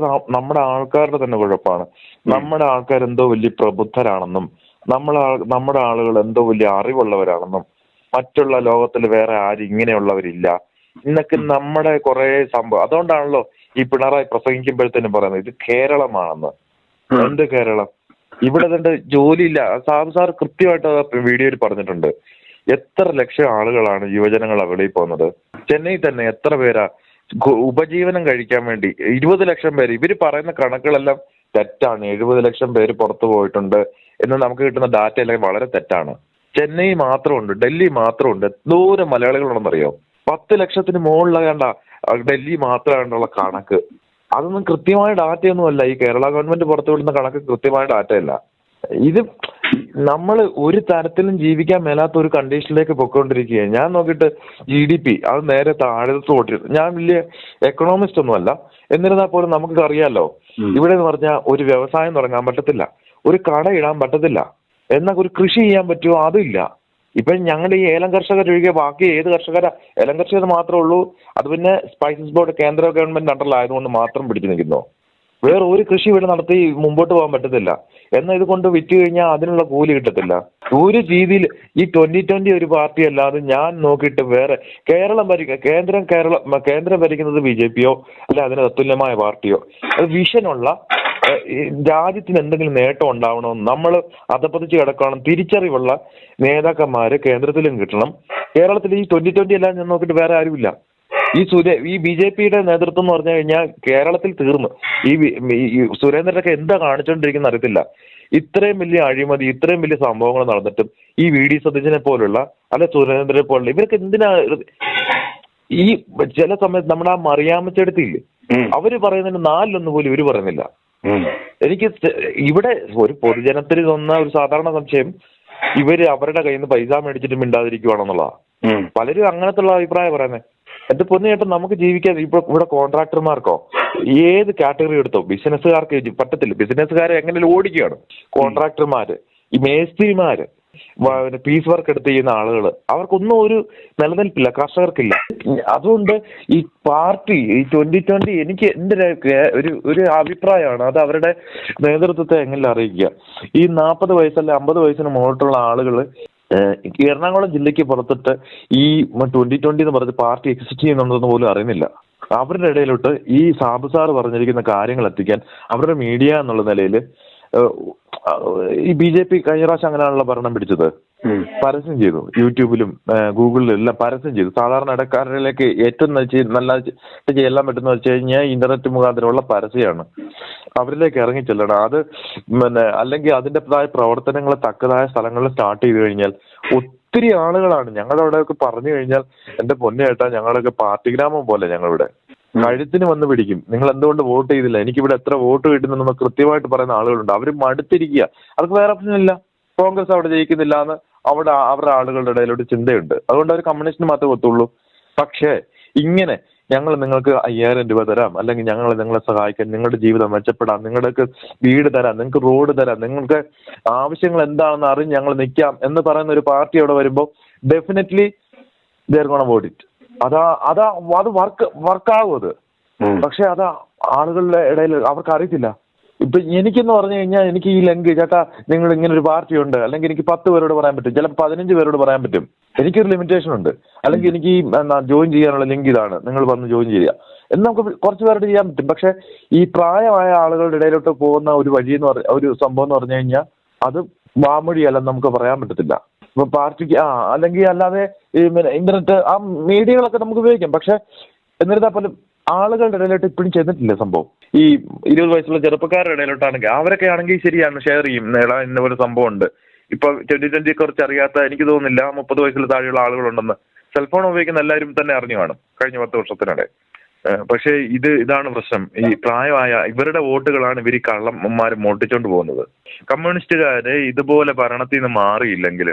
J: നമ്മുടെ ആൾക്കാരുടെ തന്നെ കുഴപ്പമാണ്. നമ്മുടെ ആൾക്കാർ എന്തോ വലിയ പ്രബുദ്ധരാണെന്നും നമ്മുടെ ആളുകൾ എന്തോ വലിയ അറിവുള്ളവരാണെന്നും മറ്റുള്ള ലോകത്തിൽ വേറെ ആരും ഇങ്ങനെയുള്ളവരില്ല എന്നൊക്കെ നമ്മുടെ കുറെ സംഭവം. അതുകൊണ്ടാണല്ലോ ഈ പിണറായി പ്രസംഗിക്കുമ്പോഴത്തേനും പറയുന്നത് ഇത് കേരളമാണെന്ന്. എന്ത് കേരളം? ഇവിടെ തന്നെ ജോലിയില്ല. സാർ കൃത്യമായിട്ട് വീഡിയോയിൽ പറഞ്ഞിട്ടുണ്ട്. എത്ര ലക്ഷം ആളുകളാണ് യുവജനങ്ങൾ വെളിയിൽ പോകുന്നത്. ചെന്നൈ തന്നെ എത്ര പേരാ ഉപജീവനം കഴിക്കാൻ വേണ്ടി 20 ലക്ഷം പേര്. ഇവര് പറയുന്ന കണക്കുകളെല്ലാം തെറ്റാണ്. 70 ലക്ഷം പേര് പുറത്തു പോയിട്ടുണ്ട് എന്ന് നമുക്ക് കിട്ടുന്ന ഡാറ്റ എല്ലാം വളരെ തെറ്റാണ്. ചെന്നൈ മാത്രമുണ്ട്, ഡൽഹി മാത്രമുണ്ട്. എന്തോരം മലയാളികളുണ്ടെന്നറിയോ? 10 ലക്ഷത്തിന് മുകളിലാകണ്ട ഡൽഹി മാത്രമായിട്ടുള്ള കണക്ക്. അതൊന്നും കൃത്യമായ ഡാറ്റയൊന്നുമല്ല. ഈ കേരള ഗവൺമെന്റ് പുറത്തുവിടുന്ന കണക്ക് കൃത്യമായ ഡാറ്റയല്ല. ഇത് നമ്മൾ ഒരു തരത്തിലും ജീവിക്കാൻ മേലാത്ത ഒരു കണ്ടീഷനിലേക്ക് പൊയ്ക്കൊണ്ടിരിക്കുകയാണ്. ഞാൻ നോക്കിയിട്ട് GDP അത് നേരെ താഴത്ത് ഓട്ടിരുന്നു. ഞാൻ വലിയ എക്കണോമിസ്റ്റ് ഒന്നുമല്ല, എന്നിരുന്നാൽ പോലും നമുക്ക് അറിയാലോ ഇവിടെ എന്ന് പറഞ്ഞാൽ ഒരു വ്യവസായം തുടങ്ങാൻ പറ്റത്തില്ല, ഒരു കട ഇടാൻ പറ്റത്തില്ല, എന്നാൽ ഒരു കൃഷി ചെയ്യാൻ പറ്റുമോ? അതില്ല. ഇപ്പൊ ഞങ്ങളുടെ ഈ ഏലം കർഷകരൊഴികെ ബാക്കി ഏത് കർഷകരാ? ഏലം കർഷകർ മാത്രമേ ഉള്ളൂ. അത് പിന്നെ സ്പൈസസ് ബോർഡ് കേന്ദ്ര ഗവൺമെന്റ് അണ്ടറിലായതുകൊണ്ട് മാത്രം പിടിച്ചു നിൽക്കുന്നു. വേറെ ഒരു കൃഷി ഇവിടെ നടത്തി മുമ്പോട്ട് പോകാൻ പറ്റത്തില്ല. എന്നാൽ ഇത് കൊണ്ട് വിറ്റ് കഴിഞ്ഞാൽ അതിനുള്ള കൂലി കിട്ടത്തില്ല. ഒരു രീതിയിൽ ഈ 2020 ഒരു പാർട്ടി അല്ലാതെ ഞാൻ നോക്കിയിട്ട് വേറെ കേന്ദ്രം ഭരിക്കുന്നത് BJPയോ അല്ലെ അതിന് തത്തുല്യമായ പാർട്ടിയോ, അത് വിഷനുള്ള രാജ്യത്തിന് എന്തെങ്കിലും നേട്ടം ഉണ്ടാവണമെന്ന് നമ്മൾ അധപ്പതിച്ച് കിടക്കണം തിരിച്ചറിവുള്ള നേതാക്കന്മാര് കേന്ദ്രത്തിലും കിട്ടണം. കേരളത്തിൽ ഈ 2020 എല്ലാം ഞാൻ നോക്കിയിട്ട് വേറെ ആരുമില്ല. ഈ BJPയുടെ നേതൃത്വം എന്ന് പറഞ്ഞു കഴിഞ്ഞാൽ കേരളത്തിൽ തീർന്നു. ഈ സുരേന്ദ്രനൊക്കെ എന്താ കാണിച്ചുകൊണ്ടിരിക്കുന്ന അറിയത്തില്ല. ഇത്രയും വലിയ അഴിമതി, ഇത്രയും വലിയ സംഭവങ്ങൾ നടന്നിട്ടും ഈ VD സതീശനെ പോലുള്ള അല്ലെ സുരേന്ദ്രനെ പോലുള്ള ഇവർക്ക് എന്തിനാ? ഈ ചില സമയത്ത് നമ്മുടെ ആ മറിയാമ്മച്ചെടുത്തില്ലേ, അവര് പറയുന്നതിന് 4-1 പോലും ഇവര് പറയുന്നില്ല. എനിക്ക് ഇവിടെ ഒരു പൊതുജനത്തിന് തോന്നുന്ന ഒരു സാധാരണ സംശയം ഇവര് അവരുടെ കയ്യിൽ നിന്ന് പൈസ മേടിച്ചിട്ട് മിണ്ടാതിരിക്കുവാണെന്നുള്ളതാ. പലരും അങ്ങനത്തുള്ള അഭിപ്രായം പറയുന്നത്. എന്റെ പൊന്നു ചേട്ടൻ, നമുക്ക് ജീവിക്കാൻ ഇപ്പൊ ഇവിടെ കോൺട്രാക്ടർമാർക്കോ ഏത് കാറ്റഗറി എടുത്തോ ബിസിനസ്സുകാർക്ക് പറ്റത്തില്ല. ബിസിനസ്സുകാരെ എങ്ങനെയും ഓടിക്കുകയാണ്. കോൺട്രാക്ടർമാര്, ഈ മേസ്ത്രിമാര്, പീസ് വർക്ക് എടുത്ത് ചെയ്യുന്ന ആളുകൾ, അവർക്കൊന്നും ഒരു നിലനിൽപ്പില്ല, കർഷകർക്കില്ല. അതുകൊണ്ട് ഈ പാർട്ടി ഈ 2020 എനിക്ക് എന്റെ ഒരു അഭിപ്രായമാണ്. അത് അവരുടെ നേതൃത്വത്തെ എങ്ങനെ അറിയിക്കുക. ഈ 40 വയസ്സല്ല 50 വയസ്സിന് മുകളിലുള്ള ആളുകൾ എറണാകുളം ജില്ലയ്ക്ക് പുറത്തിട്ട് ഈ 2020 എന്ന് പറഞ്ഞ് പാർട്ടി എക്സിസ്റ്റ് ചെയ്യുന്നുണ്ടെന്ന് പോലും അറിയുന്നില്ല. അവരുടെ ഇടയിലോട്ട് ഈ സാബു സാർ പറഞ്ഞിരിക്കുന്ന കാര്യങ്ങൾ എത്തിക്കാൻ അവരുടെ മീഡിയ എന്നുള്ള നിലയിൽ ഈ BJP കഴിഞ്ഞ പ്രാവശ്യം അങ്ങനെയാണല്ലോ ഭരണം പിടിച്ചത്. പരസ്യം ചെയ്തു, യൂട്യൂബിലും ഗൂഗിളിലും എല്ലാം പരസ്യം ചെയ്തു. സാധാരണ ഇടക്കാരിലേക്ക് ഏറ്റവും നല്ല ചെയ്യാൻ പറ്റുന്ന വെച്ച് കഴിഞ്ഞാൽ ഇന്റർനെറ്റ് മുഖാന്തരമുള്ള പരസ്യമാണ്. അവരിലേക്ക് ഇറങ്ങി ചെല്ലണം. അത് അല്ലെങ്കിൽ അതിൻ്റെതായ പ്രവർത്തനങ്ങൾ തക്കതായ സ്ഥലങ്ങളിൽ സ്റ്റാർട്ട് ചെയ്ത് കഴിഞ്ഞാൽ ഒത്തിരി ആളുകളാണ് ഞങ്ങളവിടെയൊക്കെ പറഞ്ഞു കഴിഞ്ഞാൽ എന്റെ പൊന്നേട്ടാ, ഞങ്ങളൊക്കെ പാർട്ടി ഗ്രാമം പോലെ ഞങ്ങളിവിടെ കഴുത്തിന് വന്ന് പിടിക്കും. നിങ്ങൾ എന്തുകൊണ്ട് വോട്ട് ചെയ്തില്ല, എനിക്കിവിടെ എത്ര വോട്ട് കിട്ടുന്നു കൃത്യമായിട്ട് പറയുന്ന ആളുകളുണ്ട്. അവർ മടുത്തിരിക്കുക. അവർക്ക് വേറെ ഓപ്ഷനില്ല. കോൺഗ്രസ് അവിടെ ജയിക്കുന്നില്ല എന്ന് അവരുടെ ആളുകളുടെ ഇടയിലൊരു ചിന്തയുണ്ട്. അതുകൊണ്ട് അവർ കമ്മ്യൂണിസ്റ്റിന് മാത്രമേ ഒത്തുള്ളൂ. പക്ഷേ ഇങ്ങനെ ഞങ്ങൾ നിങ്ങൾക്ക് 5000 രൂപ തരാം, അല്ലെങ്കിൽ ഞങ്ങൾ നിങ്ങളെ സഹായിക്കാൻ, നിങ്ങളുടെ ജീവിതം മെച്ചപ്പെടാം, നിങ്ങൾക്ക് വീട് തരാം, നിങ്ങൾക്ക് റോഡ് തരാം, നിങ്ങൾക്ക് ആവശ്യങ്ങൾ എന്താണെന്ന് അറിഞ്ഞ് ഞങ്ങൾ നിൽക്കാം എന്ന് പറയുന്ന ഒരു പാർട്ടി അവിടെ വരുമ്പോൾ definitely they are gonna vote it. അത് വർക്കാവും അത്. പക്ഷെ അത് ആളുകളുടെ ഇടയിൽ അവർക്ക് അറിയത്തില്ല. ഇപ്പൊ എനിക്കെന്ന് പറഞ്ഞു കഴിഞ്ഞാൽ എനിക്ക് ഈ ലിങ്ക്, ചേട്ടാ നിങ്ങൾ ഇങ്ങനെ ഒരു പാർട്ടി ഉണ്ട്, അല്ലെങ്കിൽ എനിക്ക് 10 പേരോട് പറയാൻ പറ്റും, ചിലപ്പോൾ 15 പേരോട് പറയാൻ പറ്റും. എനിക്കൊരു ലിമിറ്റേഷൻ ഉണ്ട്. അല്ലെങ്കിൽ എനിക്ക് ജോയിൻ ചെയ്യാനുള്ള ലിങ്ക് ഇതാണ്, നിങ്ങൾ വന്ന് ജോയിൻ ചെയ്യുക എന്ന് നമുക്ക് കുറച്ച് പേരോട് ചെയ്യാൻ പറ്റും. പക്ഷെ ഈ പ്രായമായ ആളുകളുടെ ഇടയിലോട്ട് പോകുന്ന ഒരു വഴി എന്ന് ഒരു സംഭവം എന്ന് പറഞ്ഞു കഴിഞ്ഞാൽ അത് വാമൊഴിയല്ലെന്ന് നമുക്ക് പറയാൻ പറ്റത്തില്ല. ഇപ്പൊ പാർട്ടിക്ക് അല്ലെങ്കിൽ അല്ലാതെ ഈ ഇന്റർനെറ്റ് മീഡിയകളൊക്കെ നമുക്ക് ഉപയോഗിക്കാം. പക്ഷെ എന്നിരുന്നാൽ പോലും ആളുകളുടെ ഇടയിലോട്ട് ഇപ്പോഴും ചെന്നിട്ടില്ല സംഭവം. ഈ 20 വയസ്സുള്ള ചെറുപ്പക്കാരുടെ ഇടയിലോട്ടാണെങ്കിൽ അവരൊക്കെ ആണെങ്കിൽ ശരിയാണ്, ഷെയർ ചെയ്യും, ഇന്ന പോലെ സംഭവം ഉണ്ട്. ഇപ്പൊ 2020 കുറിച്ച് അറിയാത്ത എനിക്ക് തോന്നുന്നില്ല 30 വയസ്സിൽ താഴെയുള്ള ആളുകളുണ്ടെന്ന്. സെൽഫോൺ ഉപയോഗിക്കുന്ന എല്ലാവരും തന്നെ അറിഞ്ഞു കാണും കഴിഞ്ഞ 10 വർഷത്തിനിടെ. പക്ഷേ ഇതാണ് പ്രശ്നം. ഈ പ്രായമായ ഇവരുടെ വോട്ടുകളാണ് ഇവർ ഈ കള്ളന്മാരും മോട്ടിച്ചോണ്ട് പോകുന്നത്. കമ്മ്യൂണിസ്റ്റുകാര് ഇതുപോലെ ഭരണത്തിൽ നിന്ന് മാറിയില്ലെങ്കിൽ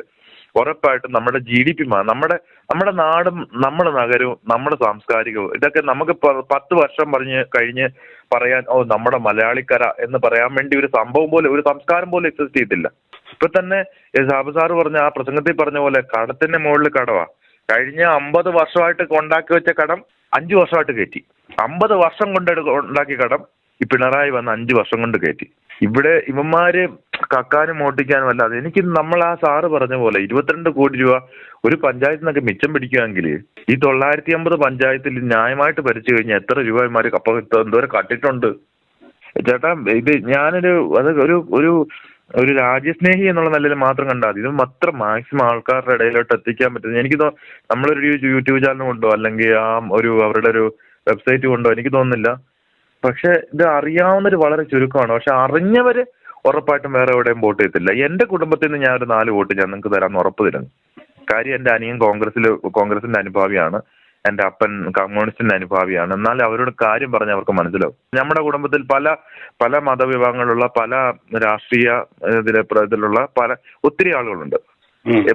J: ഉറപ്പായിട്ടും നമ്മുടെ GDP നമ്മുടെ നാടും നമ്മുടെ നഗരവും നമ്മുടെ സാംസ്കാരികവും ഇതൊക്കെ നമുക്ക് 10 വർഷം കഴിഞ്ഞ് പറയാൻ നമ്മുടെ മലയാളിക്കര എന്ന് പറയാൻ വേണ്ടി ഒരു സംഭവം പോലെ, ഒരു സംസ്കാരം പോലെ എക്സിസ്റ്റ് ചെയ്തില്ല. ഇപ്പൊ തന്നെ സാബു സാറ് പറഞ്ഞ ആ പ്രസംഗത്തിൽ പറഞ്ഞ പോലെ കടത്തിന്റെ മുകളിൽ കടവാ. കഴിഞ്ഞ 50 വർഷമായിട്ട് ഉണ്ടാക്കി വെച്ച കടം 5 വർഷമായിട്ട് കയറ്റി. 50 വർഷം കൊണ്ട് ഉണ്ടാക്കിയ കടം ഈ പിണറായി വന്ന് 5 വർഷം കൊണ്ട് കയറ്റി. ഇവിടെ ഇവന്മാര് കക്കാനും മോട്ടിക്കാനും അല്ലാതെ എനിക്ക് നമ്മൾ ആ സാറ് പറഞ്ഞ പോലെ 22 കോടി രൂപ ഒരു പഞ്ചായത്തിൽ നിന്നൊക്കെ മിച്ചം പിടിക്കുകയാണെങ്കിൽ ഈ 950 പഞ്ചായത്തിൽ ന്യായമായിട്ട് ഭരിച്ചു കഴിഞ്ഞാൽ എത്ര രൂപ ഇവന്മാര് എന്തോരം കട്ടിട്ടുണ്ട് ചേട്ടാ. ഒരു രാജ്യസ്നേഹി എന്നുള്ള നിലയിൽ മാത്രം കണ്ടാൽ മതി. ഇത് മാത്രം മാക്സിമം ആൾക്കാരുടെ ഇടയിലോട്ട് എത്തിക്കാൻ പറ്റുന്നത്. എനിക്ക് നമ്മളൊരു യൂട്യൂബ് ചാനൽ കൊണ്ടോ അല്ലെങ്കിൽ അവരുടെ ഒരു വെബ്സൈറ്റ് കൊണ്ടോ എനിക്ക് തോന്നുന്നില്ല. പക്ഷെ ഇത് അറിയാവുന്നവർ വളരെ ചുരുക്കമാണ്. പക്ഷെ അറിഞ്ഞവര് ഉറപ്പായിട്ടും വേറെ എവിടെയും വോട്ട് ചെയ്യത്തില്ല. എന്റെ കുടുംബത്തിൽ നിന്ന് ഞാൻ ഒരു 4 വോട്ട് ഞാൻ നിങ്ങൾക്ക് തരാമെന്ന് ഉറപ്പ് തരുന്നു. കാര്യം എന്റെ അനിയൻ കോൺഗ്രസിന്റെ അനുഭാവിയാണ്, എന്റെ അപ്പൻ കമ്മ്യൂണിസ്റ്റിന്റെ അനുഭാവിയാണ്. എന്നാൽ അവരോട് കാര്യം പറഞ്ഞാൽ അവർക്ക് മനസ്സിലാവും. നമ്മുടെ കുടുംബത്തിൽ പല മതവിഭാഗങ്ങളുള്ള, പല രാഷ്ട്രീയ ഇതിലുള്ള ഒത്തിരി ആളുകളുണ്ട്.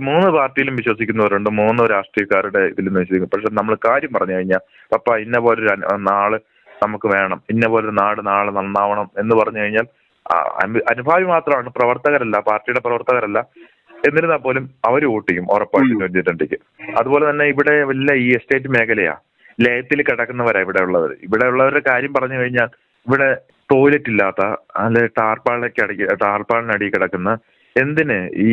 J: 3 പാർട്ടിയിലും വിശ്വസിക്കുന്നവരുണ്ട്, 3 രാഷ്ട്രീയക്കാരുടെ ഇതിലും വിശ്വസിക്കും. പക്ഷെ നമ്മൾ കാര്യം പറഞ്ഞു കഴിഞ്ഞാൽ പപ്പ ഇന്ന പോലൊരു നാള് നമുക്ക് വേണം, ഇന്ന പോലൊരു നാട് നാളെ നന്നാവണം എന്ന് പറഞ്ഞു കഴിഞ്ഞാൽ അനുഭാവി മാത്രമാണ്, പ്രവർത്തകരല്ല, പാർട്ടിയുടെ പ്രവർത്തകരല്ല. എന്നിരുന്നാൽ പോലും അവർ വോട്ട് ചെയ്യും ഉറപ്പായിട്ടും 2020. അതുപോലെ തന്നെ ഇവിടെ വല്ല ഈ എസ്റ്റേറ്റ് മേഖലയാ, ലയത്തിൽ കിടക്കുന്നവരാ ഇവിടെ ഉള്ളവരുടെ കാര്യം പറഞ്ഞു കഴിഞ്ഞാൽ ഇവിടെ ടോയ്ലറ്റ് ഇല്ലാത്ത, അല്ലെ ടാർപ്പാളിനടി കിടക്കുന്ന, എന്തിന് ഈ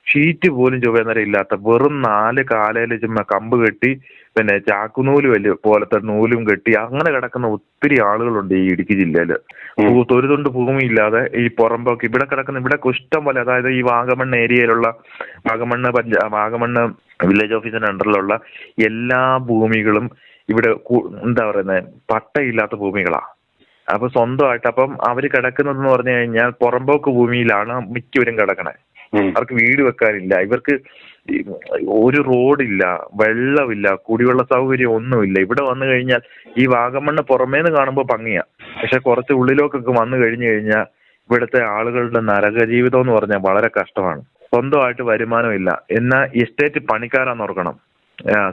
J: ഷീറ്റ് പോലും ചുവന്നേരം ഇല്ലാത്ത വെറും 4 കാലയിൽ ചുമ്മാ കമ്പ് കെട്ടി പിന്നെ ചാക്കുനൂല് പോലത്തെ നൂലും കെട്ടി അങ്ങനെ കിടക്കുന്ന ഒത്തിരി ആളുകളുണ്ട് ഈ ഇടുക്കി ജില്ലയില്. ഒരു തുണ്ട് ഭൂമിയില്ലാതെ ഈ പുറമ്പോക്ക് ഇവിടെ കിടക്കുന്ന, ഇവിടെ ഇഷ്ടം പോലെ, അതായത് ഈ വാഗമൺ ഏരിയയിലുള്ള വാഗമണ്ണ് വില്ലേജ് ഓഫീസിന്റെ അണ്ടറിലുള്ള എല്ലാ ഭൂമികളും ഇവിടെ എന്താ പറയുന്നത് പട്ടയില്ലാത്ത ഭൂമികളാ. അപ്പൊ സ്വന്തമായിട്ട് അപ്പം അവര് കിടക്കുന്നതെന്ന് പറഞ്ഞു കഴിഞ്ഞാൽ പുറമ്പോക്ക് ഭൂമിയിലാണ് മിക്കവരും കിടക്കണേ. അവർക്ക് വീട് വെക്കാനില്ല, ഇവർക്ക് ഒരു റോഡില്ല, വെള്ളമില്ല, കുടിവെള്ള സൗകര്യം ഒന്നുമില്ല. ഇവിടെ വന്നു കഴിഞ്ഞാൽ ഈ വാഗമണ്ണ് പുറമേന്ന് കാണുമ്പോൾ ഭംഗിയാ, പക്ഷെ കുറച്ച് ഉള്ളിലേക്കൊക്കെ വന്നു കഴിഞ്ഞു കഴിഞ്ഞാൽ ഇവിടുത്തെ ആളുകളുടെ നരക ജീവിതം എന്ന് പറഞ്ഞാൽ വളരെ കഷ്ടമാണ്. സ്വന്തമായിട്ട് വരുമാനമില്ല. എന്നാൽ എസ്റ്റേറ്റ് പണിക്കാരാന്ന് ഓർക്കണം.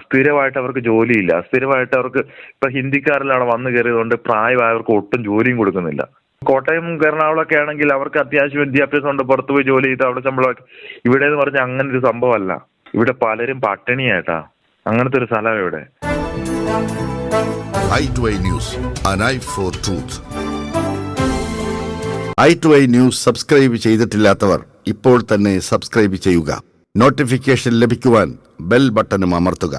J: സ്ഥിരമായിട്ട് അവർക്ക് ജോലിയില്ല. സ്ഥിരമായിട്ട് അവർക്ക് ഇപ്പൊ ഹിന്ദിക്കാരിലാണ് വന്നു കയറിയതുകൊണ്ട് പ്രായമായവർക്ക് ഒട്ടും ജോലിയും കൊടുക്കുന്നില്ല. കോട്ടയം എറണാകുളമൊക്കെ ആണെങ്കിൽ അവർക്ക് അത്യാവശ്യം വിദ്യാഭ്യാസം ഉണ്ട്, പുറത്തു പോയി ജോലി ചെയ്ത് അവിടെ ശമ്പളമൊക്കെ. ഇവിടെ എന്ന് പറഞ്ഞാൽ അങ്ങനെ ഒരു സംഭവമല്ല. ഇവിടെ പലരും പട്ടിണിയായിട്ടാ. അങ്ങനത്തെ ഒരു സ്ഥലം ഇവിടെ.
K: i2i News, an eye for truth. i2i News subscribe ചെയ്തിട്ടില്ലാത്തവർ ഇപ്പോൾ തന്നെ സബ്സ്ക്രൈബ് ചെയ്യുക. നോട്ടിഫിക്കേഷൻ ലഭിക്കുവാൻ ബെൽ ബട്ടണും അമർത്തുക.